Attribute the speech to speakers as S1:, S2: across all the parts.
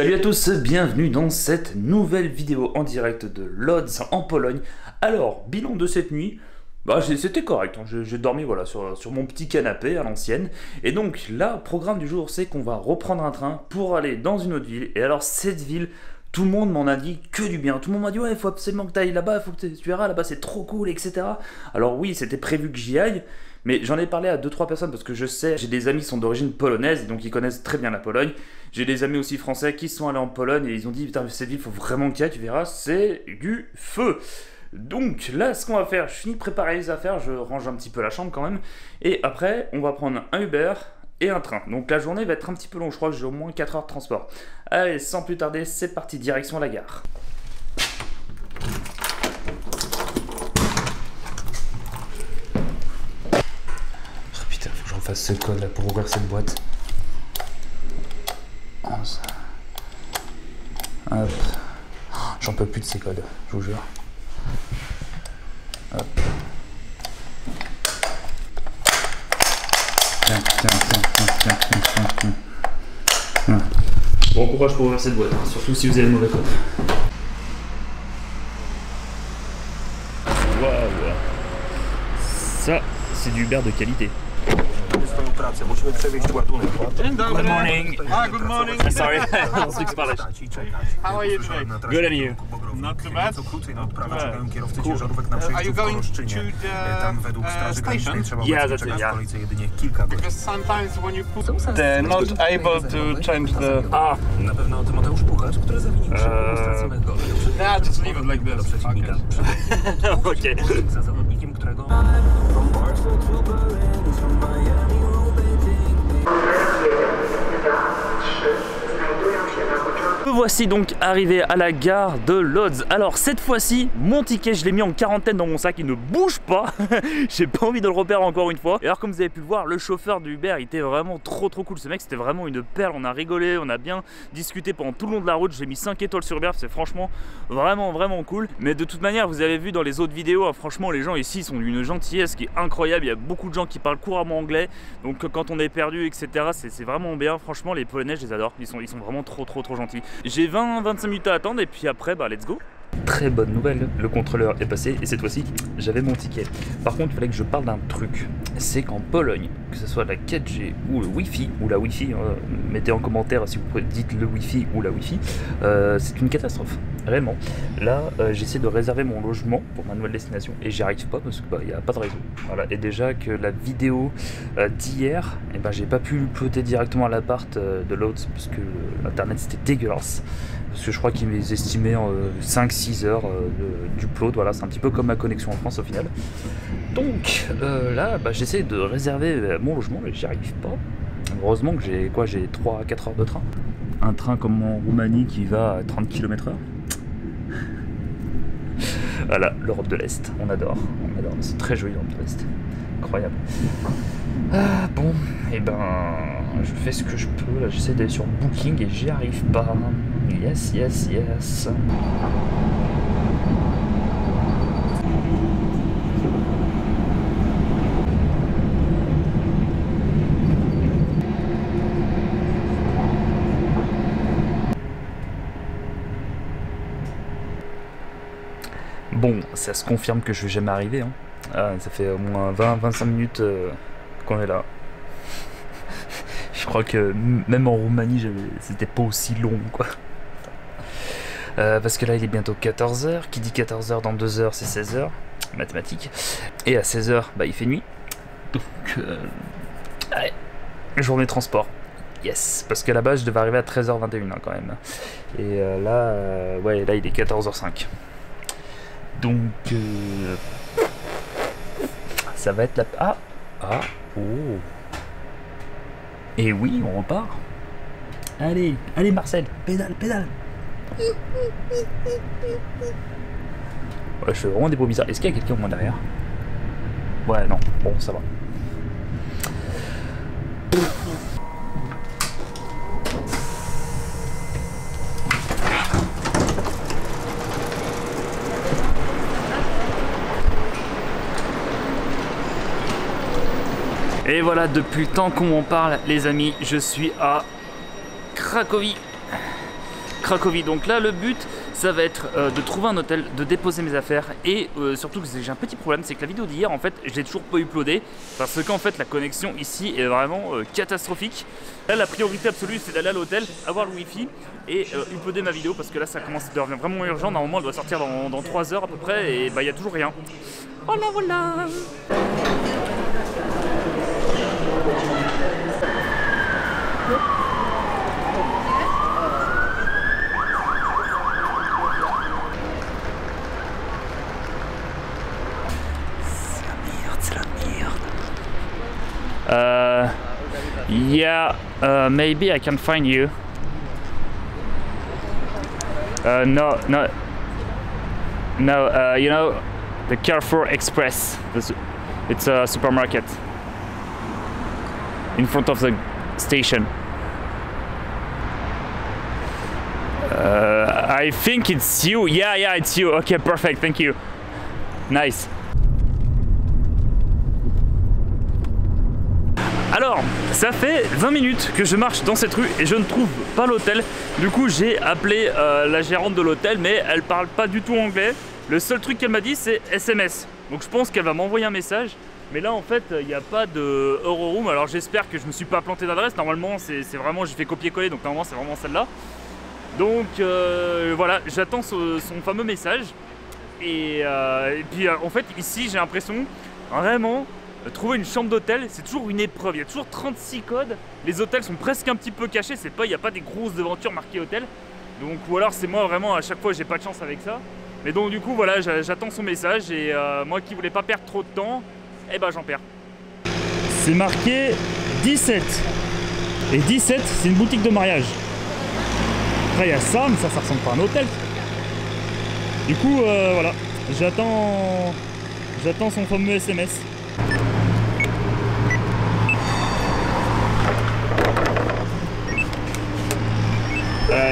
S1: Salut à tous, bienvenue dans cette nouvelle vidéo en direct de Lodz en Pologne. Alors, bilan de cette nuit, c'était correct, hein. J'ai dormi voilà, sur mon petit canapé à l'ancienne. Et donc là, programme du jour, c'est qu'on va reprendre un train pour aller dans une autre ville. Et alors cette ville, tout le monde m'en a dit que du bien. Tout le monde m'a dit ouais, il faut absolument que tu ailles là-bas, il faut que tu verras, là-bas c'est trop cool, etc. Alors oui, c'était prévu que j'y aille. Mais j'en ai parlé à 2-3 personnes parce que je sais, j'ai des amis qui sont d'origine polonaise, donc ils connaissent très bien la Pologne. J'ai des amis aussi français qui sont allés en Pologne et ils ont dit putain, cette ville, faut vraiment qu'il y aille, tu verras, c'est du feu. Donc là, ce qu'on va faire, je finis de préparer les affaires, je range un petit peu la chambre quand même. Et après, on va prendre un Uber et un train. Donc la journée va être un petit peu longue, je crois que j'ai au moins 4 heures de transport. Allez, sans plus tarder, c'est parti, direction la gare. Fasse ce code là pour ouvrir cette boîte. 11. Hop. J'en peux plus de ces codes, je vous jure. Hop. Tiens. Bon courage pour ouvrir cette boîte, hein, surtout si vous avez le mauvais code. Waouh. Ça, c'est du Uber de qualité.
S2: Musimy przewieźć ładunek.
S3: Dzień dobry.
S1: Good morning.
S3: Good morning.
S1: Sorry, I speak Spanish.
S3: How are you today?
S1: Good, and you?
S3: Not too bad.
S2: Co krócej na odprawę
S3: Bad.
S2: czekają kierowcy ciężarówek na
S3: Are
S2: przejściu
S3: you
S2: w
S3: going to
S2: Koroszczynie.
S3: the
S2: Tam według Straży Granicznej trzeba
S1: Yeah,
S2: obecnie
S1: that's it,
S2: czekać
S1: yeah.
S2: w kolejce jedynie kilka godzin.
S3: Because sometimes when you put they're not able to change the...
S2: Na pewno o tym Mateusz Puchacz, który zawinił szybko straconych golów.
S3: Nah, just leave it like
S2: Do
S3: this.
S2: przeciwnika.
S1: Okay.
S2: Za zawodnikiem, którego...
S1: Me voici donc arrivé à la gare de Lodz. Alors cette fois-ci, mon ticket, je l'ai mis en quarantaine dans mon sac, il ne bouge pas. J'ai pas envie de le repérer encore une fois. Et alors comme vous avez pu le voir, le chauffeur du Uber, il était vraiment trop cool. Ce mec, c'était vraiment une perle, on a rigolé, on a bien discuté pendant tout le long de la route. J'ai mis 5 étoiles sur Uber, c'est franchement vraiment cool. Mais de toute manière, vous avez vu dans les autres vidéos, hein, franchement les gens ici sont d'une gentillesse qui est incroyable. Il y a beaucoup de gens qui parlent couramment anglais. Donc quand on est perdu, etc., c'est vraiment bien. Franchement, les Polonais, je les adore. Ils sont vraiment trop gentils. J'ai 20-25 minutes à attendre et puis après, let's go. Très bonne nouvelle, le contrôleur est passé et cette fois-ci, j'avais mon ticket. Par contre, il fallait que je parle d'un truc. C'est qu'en Pologne, que ce soit la 4G ou le Wi-Fi, ou la Wi-Fi, mettez en commentaire si vous dites le Wi-Fi ou la Wi-Fi, c'est une catastrophe, réellement. Là, j'essaie de réserver mon logement pour ma nouvelle destination et j'y arrive pas parce qu'il n'y a pas de réseau. Voilà. Et déjà que la vidéo d'hier, j'ai pas pu uploader directement à l'appart de Lodz parce que l'internet c'était dégueulasse. Parce que je crois qu'ils m'estimaient 5-6 heures d'upload, voilà, c'est un petit peu comme ma connexion en France au final. Donc là, j'essaie de réserver mon logement, mais j'y arrive pas. Heureusement que j'ai 3-4 heures de train. Un train comme en Roumanie qui va à 30 km/h. Voilà, l'Europe de l'Est, on adore, c'est très joli l'Europe de l'Est, incroyable. Bon, et je fais ce que je peux, là j'essaie d'aller sur Booking et j'y arrive pas. Yes. Bon, ça se confirme que je vais jamais arriver, hein. Ça fait au moins 20-25 minutes qu'on est là. Je crois que même en Roumanie, c'était pas aussi long, quoi. Parce que là, il est bientôt 14h. Qui dit 14h dans 2 heures, c'est 16h. Mathématiques. Et à 16h, il fait nuit. Donc, allez, journée de transport. Yes, parce qu'à la base, je devais arriver à 13h21 quand même. Et là, là, il est 14h05. Donc, ça va être la... Oh. Et oui, on repart. Allez Marcel, pédale. Ouais, je fais vraiment des bruits bizarres. Est-ce qu'il y a quelqu'un au moins derrière? Ouais, non. Bon, ça va. Et voilà, depuis le temps qu'on m'en parle, les amis, je suis à Cracovie. Cracovie. Donc là le but ça va être de trouver un hôtel, de déposer mes affaires et surtout que j'ai un petit problème, c'est que la vidéo d'hier en fait je l'ai toujours pas uploadée parce qu'en fait la connexion ici est vraiment catastrophique. Là la priorité absolue c'est d'aller à l'hôtel, avoir le wifi et uploader ma vidéo parce que là ça commence à devenir vraiment urgent. Normalement elle doit sortir dans 3 heures à peu près et bah il y a toujours rien. Voilà voilà. Yeah, maybe I can find you. No, you know, the Carrefour Express. It's a supermarket in front of the station. I think it's you. Yeah, it's you. Okay, perfect. Thank you. Nice. Alors, ça fait 20 minutes que je marche dans cette rue et je ne trouve pas l'hôtel. Du coup, j'ai appelé la gérante de l'hôtel, mais elle parle pas du tout anglais. Le seul truc qu'elle m'a dit, c'est SMS. Donc je pense qu'elle va m'envoyer un message. Mais là, en fait, il n'y a pas de Euroroom. Alors j'espère que je me suis pas planté d'adresse. Normalement, c'est vraiment, j'ai fait copier-coller, donc normalement, c'est vraiment celle-là. Donc voilà, j'attends son fameux message. Et puis, en fait, ici, j'ai l'impression, vraiment... trouver une chambre d'hôtel, c'est toujours une épreuve. Il y a toujours 36 codes. Les hôtels sont presque un petit peu cachés. Il n'y a pas des grosses devantures marquées hôtel. Donc, ou alors c'est moi vraiment à chaque fois j'ai pas de chance avec ça. Mais donc du coup voilà, j'attends son message et moi qui voulais pas perdre trop de temps, eh ben j'en perds. C'est marqué 17. Et 17, c'est une boutique de mariage. Après il y a ça, mais ça ressemble pas à un hôtel. Du coup voilà, j'attends son fameux SMS.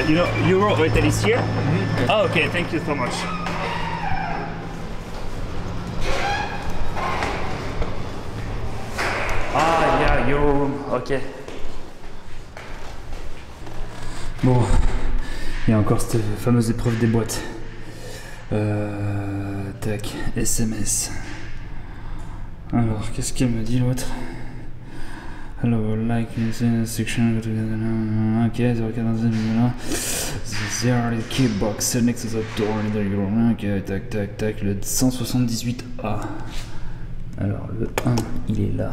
S1: You know, Euro hotel is here? Mm-hmm. Oh, okay, thank you so much. Ah, yeah, Euro room, ok. Bon, il y a encore cette fameuse épreuve des boîtes. Tac, SMS. Alors, qu'est-ce qu'elle me dit l'autre? Hello, like in the section. Okay, there are the key box next to the door. Okay, tac, le 178A. Alors, le 1, il est là.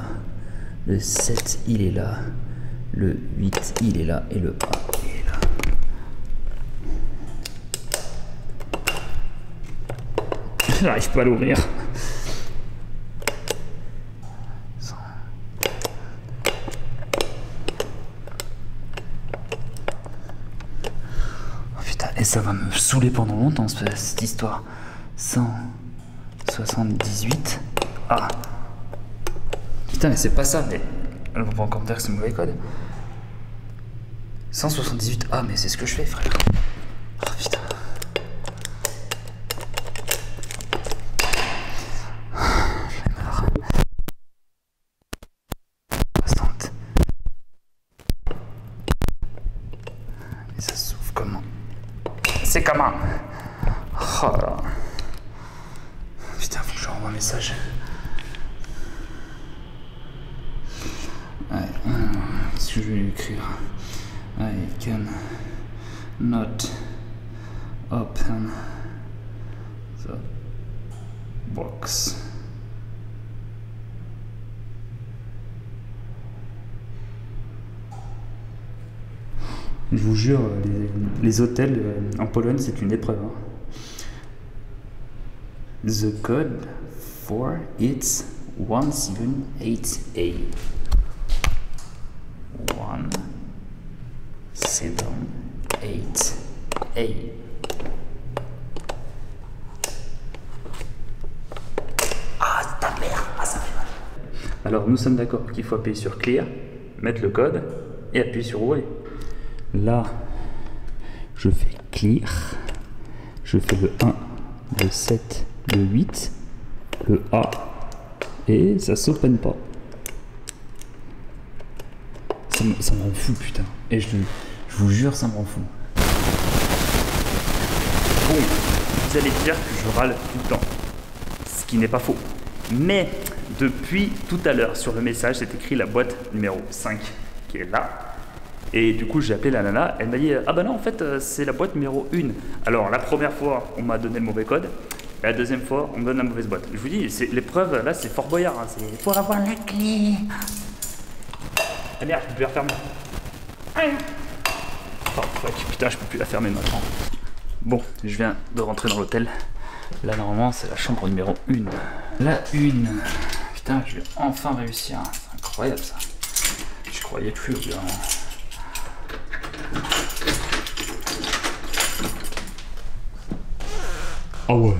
S1: Le 7, il est là. Le 8, il est là. Et le A, il est là. J'arrive pas à l'ouvrir. Et ça va me saouler pendant longtemps cette histoire. 178. Ah. Putain mais c'est pas ça, mais... On va encore me dire que c'est mauvais code. 178. Ah mais c'est ce que je fais frère. Oh putain. J'en ai marre. Bastante. Et ça s'ouvre comment? C'est comment? Oh là. Putain, faut que je renvoie un message. Ouais, qu'est-ce que je vais lui écrire? I can not open the box. Je vous jure, les hôtels en Pologne, c'est une épreuve. Hein. The code for it's 178A. 178A. Ah, ta mère! Ah, ça fait mal. Alors, nous sommes d'accord qu'il faut appuyer sur Clear, mettre le code et appuyer sur Ouvrir. Là, je fais Clear, je fais le 1, le 7, le 8, le A, et ça s'open pas. Ça m'en fout, putain. Et je vous jure, ça m'en fout. Bon, vous allez dire que je râle tout le temps, ce qui n'est pas faux. Mais depuis tout à l'heure sur le message, c'est écrit la boîte numéro 5 qui est là. Et du coup, j'ai appelé la nana, elle m'a dit « Ah bah non, en fait, c'est la boîte numéro 1. » Alors, la première fois, on m'a donné le mauvais code. La deuxième fois, on me donne la mauvaise boîte. Je vous dis, l'épreuve, là, c'est Fort Boyard. Hein, c'est pour avoir la clé. Ah merde, je peux plus la refermer. Oh fuck, putain, je peux plus la fermer maintenant. Bon, je viens de rentrer dans l'hôtel. Là, normalement, c'est la chambre numéro 1. La 1. Putain, je vais enfin réussir. C'est incroyable, ça. Je croyais plus, bien. Ah ouais.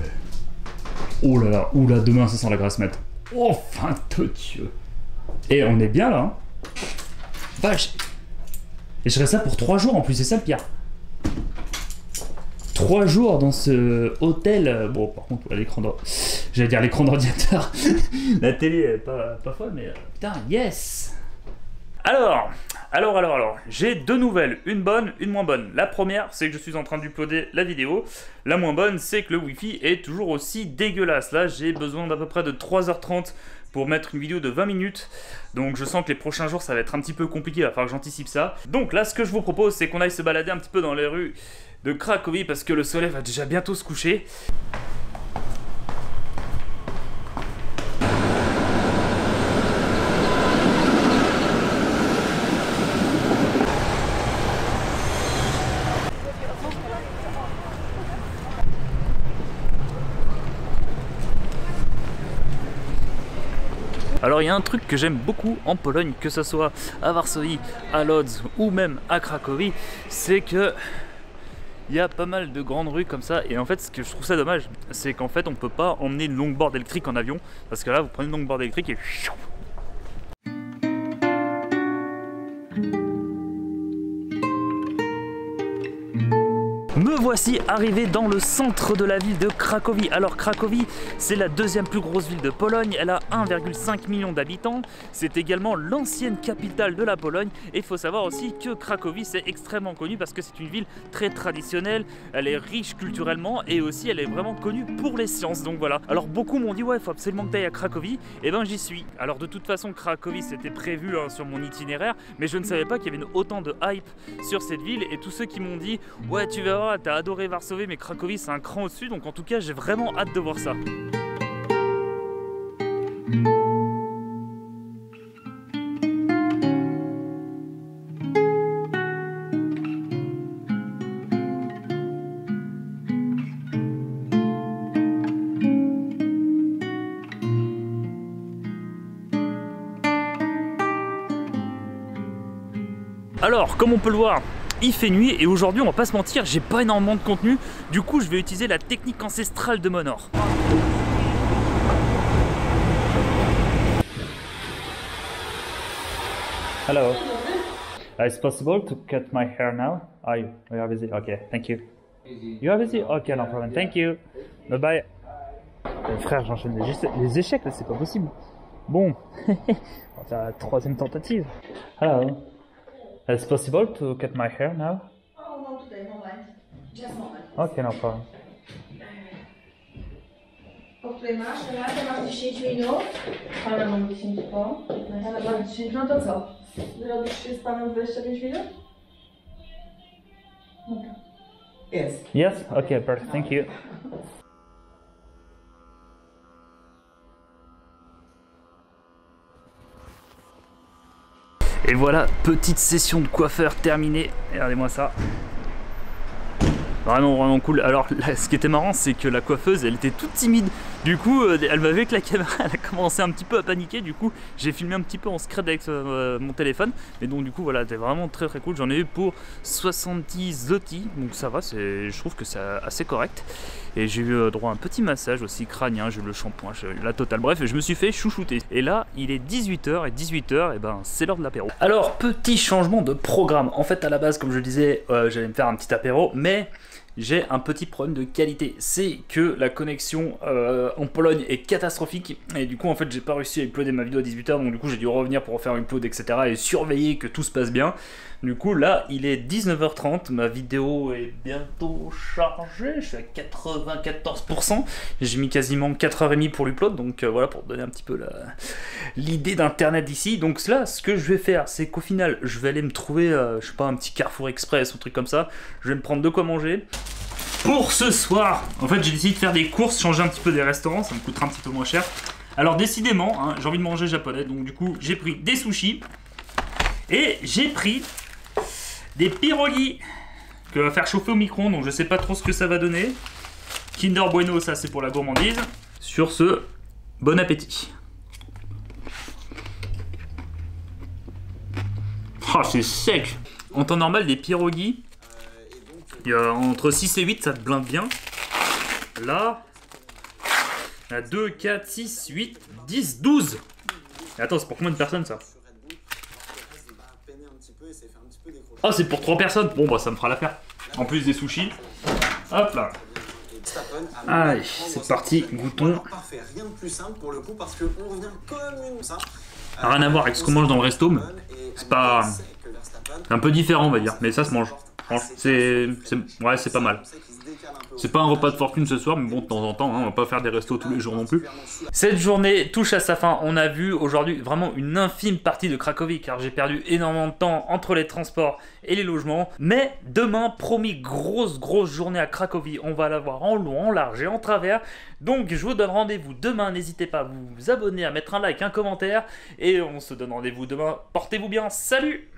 S1: Oh là là, oula, demain ça sent la grasse mat. Oh, fin de Dieu. Et on est bien là, hein. Vache. Et je reste là pour 3 jours en plus, c'est ça le pire. 3 jours dans ce hôtel. Bon, par contre, l'écran j'allais dire l'écran d'ordinateur. La télé est pas folle, mais putain, yes. Alors, j'ai 2 nouvelles, une bonne, une moins bonne. La première, c'est que je suis en train d'uploader la vidéo. La moins bonne, c'est que le Wi-Fi est toujours aussi dégueulasse. Là, j'ai besoin d'à peu près de 3h30 pour mettre une vidéo de 20 minutes. Donc je sens que les prochains jours, ça va être un petit peu compliqué, il va falloir que j'anticipe ça. Donc là, ce que je vous propose, c'est qu'on aille se balader un petit peu dans les rues de Cracovie parce que le soleil va déjà bientôt se coucher. Alors il y a un truc que j'aime beaucoup en Pologne, que ce soit à Varsovie, à Lodz ou même à Cracovie, c'est que il y a pas mal de grandes rues comme ça. Et en fait, ce que je trouve ça dommage, c'est qu'en fait on peut pas emmener une longboard électrique en avion, parce que là vous prenez une longboard électrique et me voici arrivé dans le centre de la ville de Cracovie. Alors Cracovie, c'est la 2e plus grosse ville de Pologne, elle a 1,5 million d'habitants, c'est également l'ancienne capitale de la Pologne et il faut savoir aussi que Cracovie c'est extrêmement connu parce que c'est une ville très traditionnelle, elle est riche culturellement et aussi elle est vraiment connue pour les sciences, donc voilà. Alors beaucoup m'ont dit ouais, il faut absolument que tu ailles à Cracovie, et ben j'y suis. Alors de toute façon Cracovie c'était prévu sur mon itinéraire, mais je ne savais pas qu'il y avait autant de hype sur cette ville et tous ceux qui m'ont dit ouais tu vas voir, t'as adoré Varsovie mais Cracovie c'est un cran au-dessus, donc en tout cas j'ai vraiment hâte de voir ça. Alors comme on peut le voir, il fait nuit et aujourd'hui on va pas se mentir, j'ai pas énormément de contenu, du coup je vais utiliser la technique ancestrale de Monor. Hello. Is it possible to cut my hair now? Oh, you are busy? Okay, thank you. You are busy? Okay, no problem. Thank you. Bye bye. Frère, j'enchaîne les échecs là, c'est pas possible. Bon, on va faire la 3e tentative. Hello. Is it possible to cut my hair now?
S4: Oh, no, today, moment. Just moment.
S1: Okay, no problem.
S4: Po której masz? Masz 10 minut. Ale mam 10 po. Ale mam 10 minut, to co? Robisz się z panem 25 minut? Dobra. Yes.
S1: Yes? Okay, perfect. Thank you. Et voilà, petite session de coiffeur terminée. Regardez-moi ça. Vraiment cool. Alors là, ce qui était marrant, c'est que la coiffeuse, elle était toute timide. Du coup, elle m'avait avec la caméra, elle a commencé un petit peu à paniquer. Du coup, j'ai filmé un petit peu en secret avec mon téléphone. Et donc du coup, voilà, c'était vraiment très cool. J'en ai eu pour 70 zloty. Donc ça va, je trouve que c'est assez correct. Et j'ai eu droit à un petit massage aussi crânien, j'ai eu le shampoing, j'ai eu la totale. Bref, je me suis fait chouchouter. Et là, il est 18h et 18h, et ben c'est l'heure de l'apéro. Alors, petit changement de programme. En fait, à la base, comme je le disais, j'allais me faire un petit apéro, mais j'ai un petit problème de qualité. C'est que la connexion en Pologne est catastrophique. Et du coup, en fait, j'ai pas réussi à uploader ma vidéo à 18h. Donc du coup, j'ai dû revenir pour refaire une upload, etc. Et surveiller que tout se passe bien. Du coup, là, il est 19h30. Ma vidéo est bientôt chargée. Je suis à 94%. J'ai mis quasiment 4h30 pour l'upload. Donc voilà, pour donner un petit peu l'idée d'internet d'ici. Donc là, ce que je vais faire, c'est qu'au final, je vais aller me trouver, je sais pas, un petit Carrefour Express, un truc comme ça. Je vais me prendre de quoi manger. Pour ce soir, en fait, j'ai décidé de faire des courses, changer un petit peu des restaurants. Ça me coûtera un petit peu moins cher. Alors décidément, hein, j'ai envie de manger japonais. Donc du coup, j'ai pris des sushis. Et j'ai pris des pierogi que va faire chauffer au micro-ondes, donc je sais pas trop ce que ça va donner. Kinder Bueno, ça c'est pour la gourmandise. Sur ce, bon appétit. Oh, c'est sec. En temps normal, des pierogi, il y a entre 6 et 8, ça te blinde bien. Là, il y a 2, 4, 6, 8, 10, 12. Et attends, c'est pour combien de personnes ça? Oh, c'est pour 3 personnes. Bon, bah ça me fera l'affaire. En plus des sushis. Hop là. Allez, c'est parti, goûtons. Rien à voir avec ce qu'on mange dans le resto, mais c'est pas... un peu différent, on va dire. Mais ça se mange. Ouais, c'est pas mal. C'est pas un repas de fortune ce soir, mais bon, de temps en temps, hein, on va pas faire des restos tous les jours non plus. Cette journée touche à sa fin. On a vu aujourd'hui vraiment une infime partie de Cracovie, car j'ai perdu énormément de temps entre les transports et les logements. Mais demain, promis, grosse journée à Cracovie. On va la voir en long, en large et en travers. Donc, je vous donne rendez-vous demain. N'hésitez pas à vous abonner, à mettre un like, un commentaire. Et on se donne rendez-vous demain. Portez-vous bien. Salut!